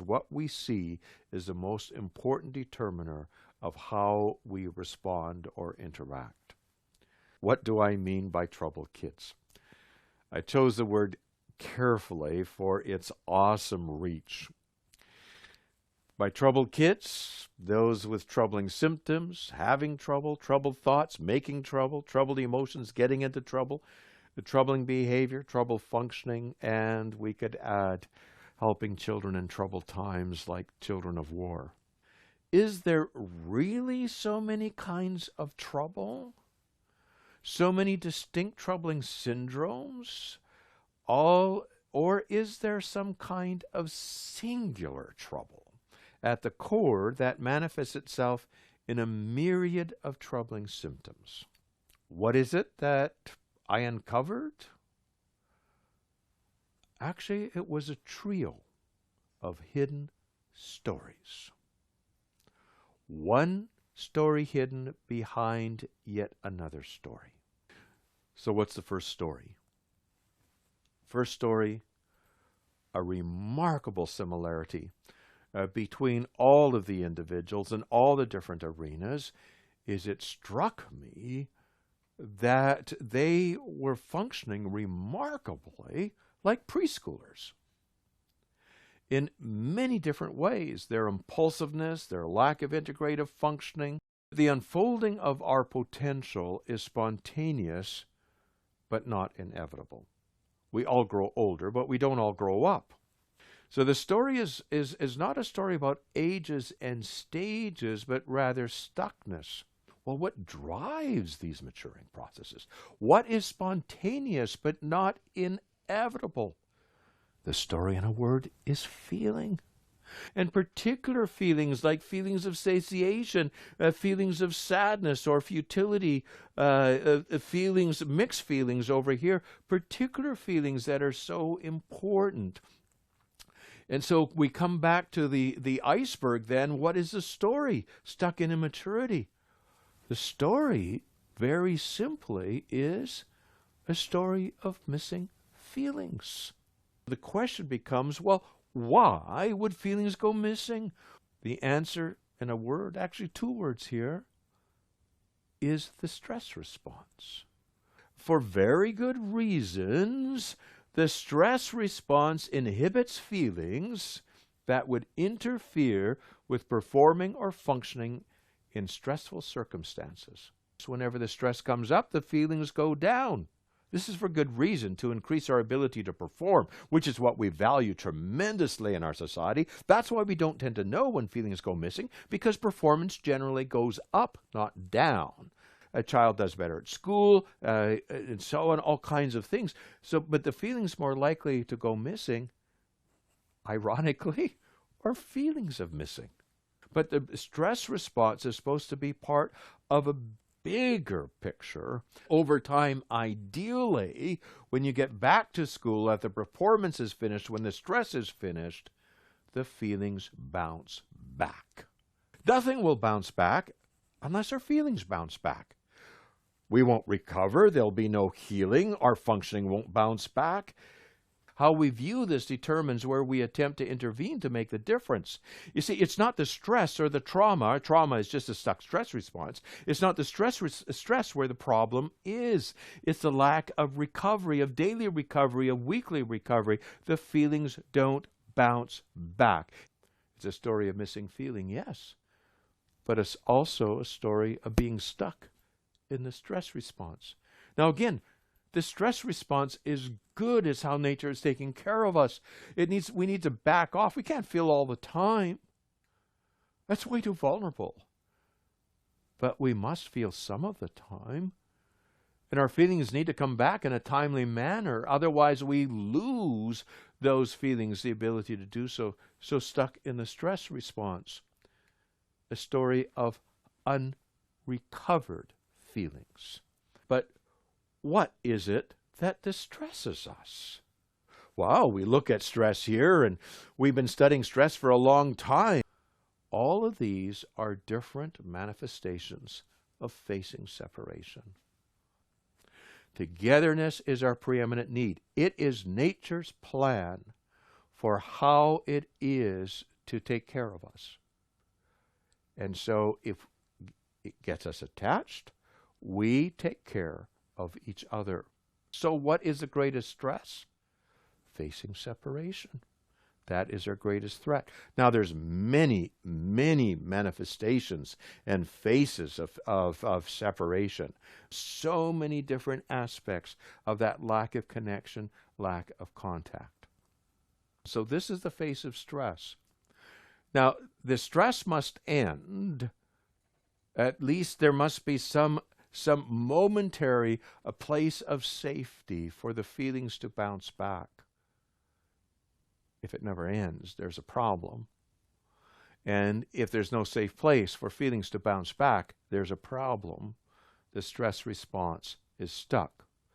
what we see is the most important determiner of how we respond or interact. What do I mean by troubled kids? I chose the word carefully for its awesome reach. By troubled kids, those with troubling symptoms, having trouble, troubled thoughts, making trouble, troubled emotions, getting into trouble, the troubling behavior, trouble functioning, and we could add helping children in troubled times like children of war. Is there really so many kinds of trouble? So many distinct troubling syndromes? Or is there some kind of singular trouble at the core that manifests itself in a myriad of troubling symptoms? What is it that I uncovered? Actually, it was a trio of hidden stories. One story hidden behind yet another story. So what's the first story? First story, a remarkable similarity between all of the individuals in all the different arenas is it struck me that they were functioning remarkably like preschoolers in many different ways. Their impulsiveness, their lack of integrative functioning. The unfolding of our potential is spontaneous, but not inevitable. We all grow older, but we don't all grow up. So the story is not a story about ages and stages, but rather stuckness. Well, what drives these maturing processes? What is spontaneous but not inevitable? The story, in a word, is feeling. And particular feelings like feelings of satiation, feelings of sadness or futility, feelings, mixed feelings over here, particular feelings that are so important. And so we come back to the iceberg then. What is the story? Stuck in immaturity. The story, very simply, is a story of missing feelings. The question becomes, well, why would feelings go missing? The answer, in a word, actually two words here, is the stress response. For very good reasons, the stress response inhibits feelings that would interfere with performing or functioning in stressful circumstances. So whenever the stress comes up, the feelings go down. This is for good reason, to increase our ability to perform, which is what we value tremendously in our society. That's why we don't tend to know when feelings go missing, because performance generally goes up, not down. A child does better at school, and so on, all kinds of things. But the feelings more likely to go missing, ironically, are feelings of missing. But the stress response is supposed to be part of a bigger picture. Over time, ideally, when you get back to school, after the performance is finished, when the stress is finished, the feelings bounce back. Nothing will bounce back unless our feelings bounce back. We won't recover. There'll be no healing. Our functioning won't bounce back. How we view this determines where we attempt to intervene to make the difference. You see, it's not the stress or the trauma. Trauma is just a stuck stress response. It's not the stress where the problem is. It's the lack of recovery, of daily recovery, of weekly recovery. The feelings don't bounce back. It's a story of missing feeling, yes. But it's also a story of being stuck in the stress response. Now again, the stress response is good. It's how nature is taking care of us. We need to back off. We can't feel all the time. That's way too vulnerable. But we must feel some of the time. And our feelings need to come back in a timely manner. Otherwise, we lose those feelings, the ability to do so. So stuck in the stress response. A story of unrecovered feelings. But what is it that distresses us? Well, we look at stress here, and we've been studying stress for a long time. All of these are different manifestations of facing separation. Togetherness is our preeminent need. It is nature's plan for how it is to take care of us. And so if it gets us attached, we take care of each other. So what is the greatest stress? Facing separation. That is our greatest threat. Now there's many, many manifestations and faces of separation. So many different aspects of that lack of connection, lack of contact. So this is the face of stress. Now, the stress must end. At least there must be some momentary place of safety for the feelings to bounce back. If it never ends, there's a problem. And if there's no safe place for feelings to bounce back, there's a problem. The stress response is stuck.